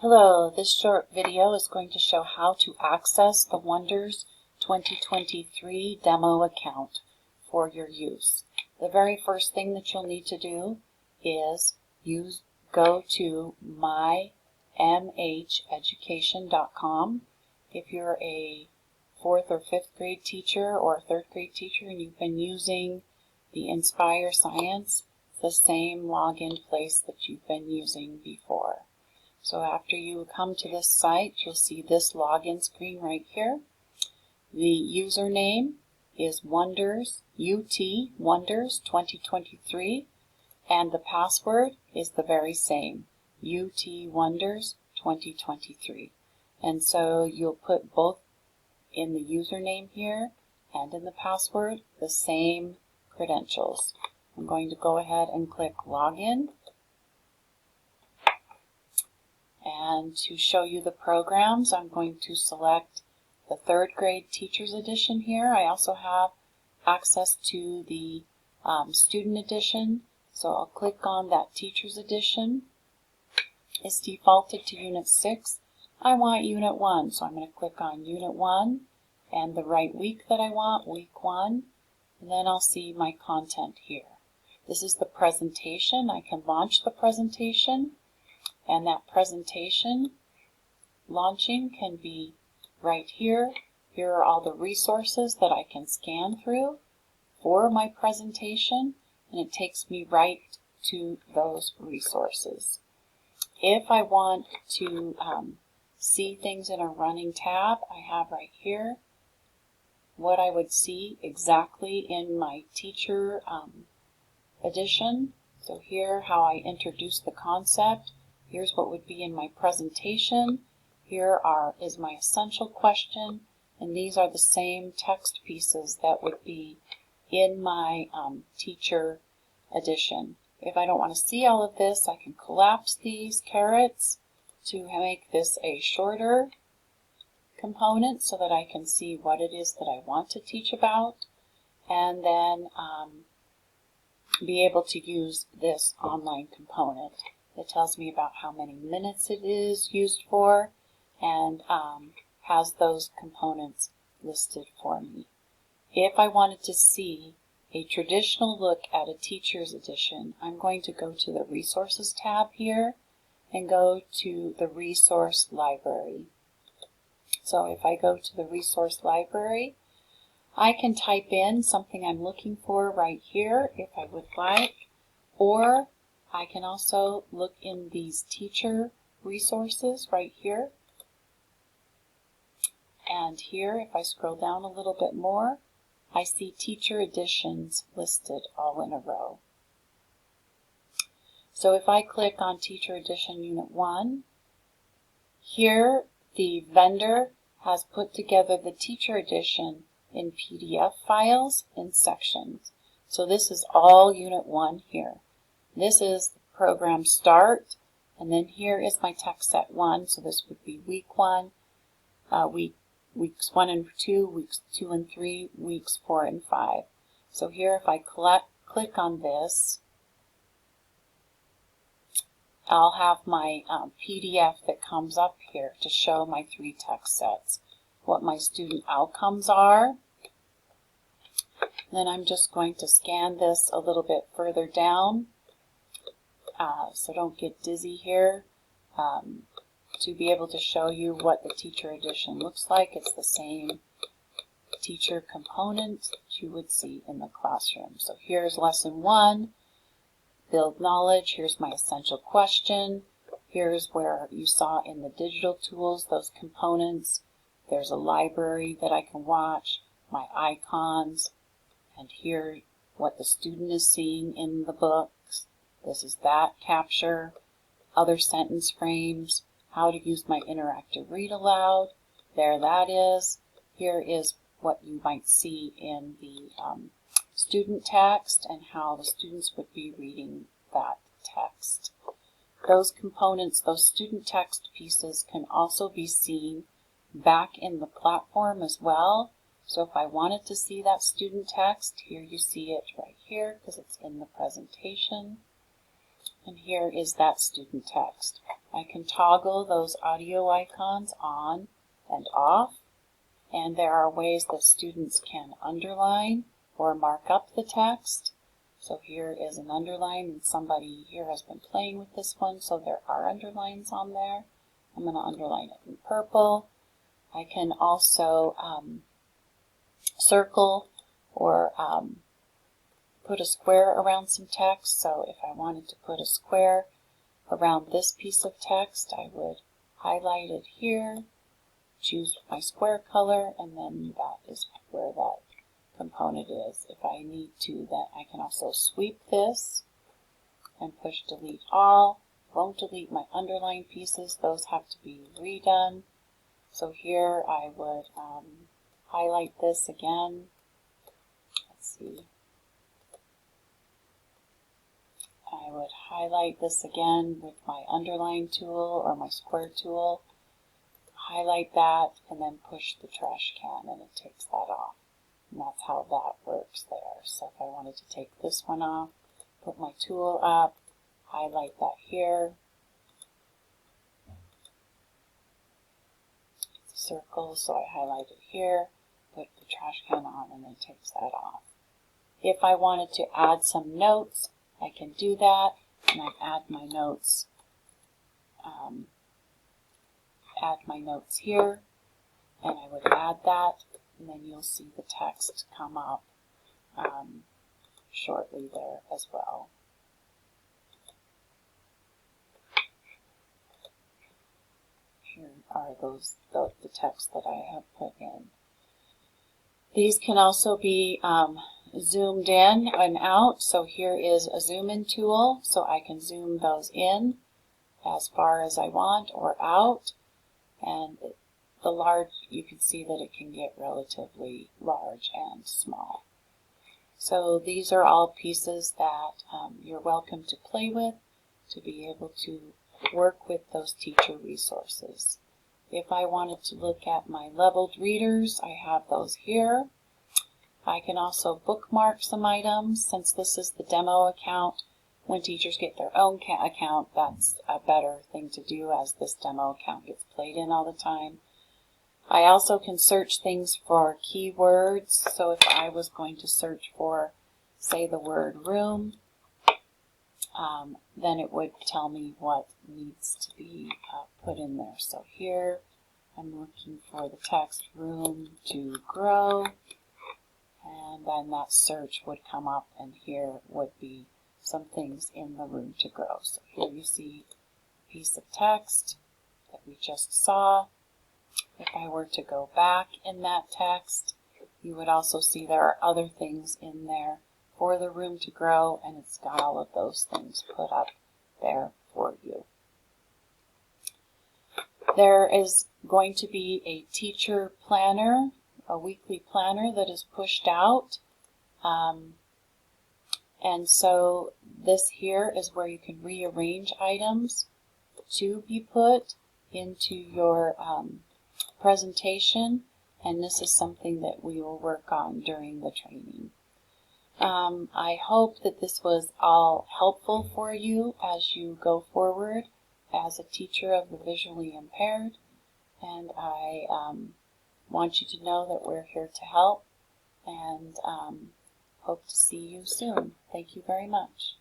Hello, this short video is going to show how to access the Wonders 2023 demo account for your use. The very first thing that you'll need to do is go to myeducation.com. If you're a 4th or 5th grade teacher or a 3rd grade teacher and you've been using the Inspire Science, it's the same login place that you've been using before. So after you come to this site, you'll see this login screen right here. The username is Wonders, Wonders 2023, and the password is the very same, Wonders 2023. And so you'll put both in the username here and in the password the same credentials. I'm going to go ahead and click Login. And to show you the programs, I'm going to select the 3rd grade Teachers Edition here. I also have access to the Student Edition, so I'll click on that Teachers Edition. It's defaulted to Unit 6. I want Unit 1, so I'm going to click on Unit 1 and the right week that I want, Week 1, and then I'll see my content here. This is the presentation. I can launch the presentation. And that presentation launching can be right here. Here are all the resources that I can scan through for my presentation, and it takes me right to those resources. If I want to see things in a running tab, I have right here what I would see exactly in my teacher edition. So here, how I introduce the concept. Here's what would be in my presentation. Here is my essential question, and these are the same text pieces that would be in my teacher edition. If I don't want to see all of this, I can collapse these carets to make this a shorter component so that I can see what it is that I want to teach about, and then be able to use this online component. It tells me about how many minutes it is used for and has those components listed for me. If I wanted to see a traditional look at a teacher's edition, I'm going to go to the Resources tab here and go to the Resource Library. So if I go to the Resource Library, I can type in something I'm looking for right here if I would like, or I can also look in these teacher resources right here. And here, if I scroll down a little bit more, I see teacher editions listed all in a row. So if I click on Teacher Edition Unit 1, here the vendor has put together the teacher edition in PDF files in sections. So this is all Unit 1 here. This is the program start, and then here is my text set 1, so this would be week 1, weeks 1 and 2, weeks 2 and 3, weeks 4 and 5. So here if I click on this, I'll have my PDF that comes up here to show my 3 text sets, what my student outcomes are. Then I'm just going to scan this a little bit further down. So don't get dizzy here, to be able to show you what the teacher edition looks like. It's the same teacher component that you would see in the classroom. So here's lesson 1, build knowledge. Here's my essential question. Here's where you saw in the digital tools those components. There's a library that I can watch, my icons, and here what the student is seeing in the books. This is that capture, other sentence frames, how to use my interactive read aloud. There that is. Here is what you might see in the student text and how the students would be reading that text. Those components, those student text pieces, can also be seen back in the platform as well. So if I wanted to see that student text, here you see it right here because it's in the presentation. And here is that student text. I can toggle those audio icons on and off, and there are ways that students can underline or mark up the text. So here is an underline, and somebody here has been playing with this one, so there are underlines on there. I'm going to underline it in purple. I can also circle or put a square around some text. So if I wanted to put a square around this piece of text, I would highlight it here, choose my square color, and then that is where that component is. If I need to, then I can also sweep this and push delete all. Won't delete my underlined pieces, those have to be redone. So here I would highlight this again. Let's see. I would highlight this again with my underline tool or my square tool. Highlight that and then push the trash can and it takes that off. And that's how that works there. So if I wanted to take this one off, put my tool up, highlight that here. It's a circle, so I highlight it here, put the trash can on, and then takes that off. If I wanted to add some notes, I can do that, and I add my notes here, and I would add that, and then you'll see the text come up shortly there as well. Here are the text that I have put in. These can also be zoomed in and out. So here is a zoom in tool, so I can zoom those in as far as I want or out. And the large, you can see that it can get relatively large and small. So these are all pieces that you're welcome to play with to be able to work with those teacher resources. If I wanted to look at my leveled readers, I have those here. I can also bookmark some items. Since this is the demo account, when teachers get their own account, that's a better thing to do as this demo account gets played in all the time. I also can search things for keywords. So if I was going to search for, say, the word room, then it would tell me what needs to be put in there. So here I'm looking for the text room to grow, and then that search would come up, and here would be some things in the room to grow. So here you see a piece of text that we just saw. If I were to go back in that text, you would also see there are other things in there for the room to grow, and it's got all of those things put up there for you. There is going to be a teacher planner, a weekly planner that is pushed out. And so this here is where you can rearrange items to be put into your presentation, and this is something that we will work on during the training. I hope that this was all helpful for you as you go forward as a teacher of the visually impaired, and I want you to know that we're here to help, and hope to see you soon. Thank you very much.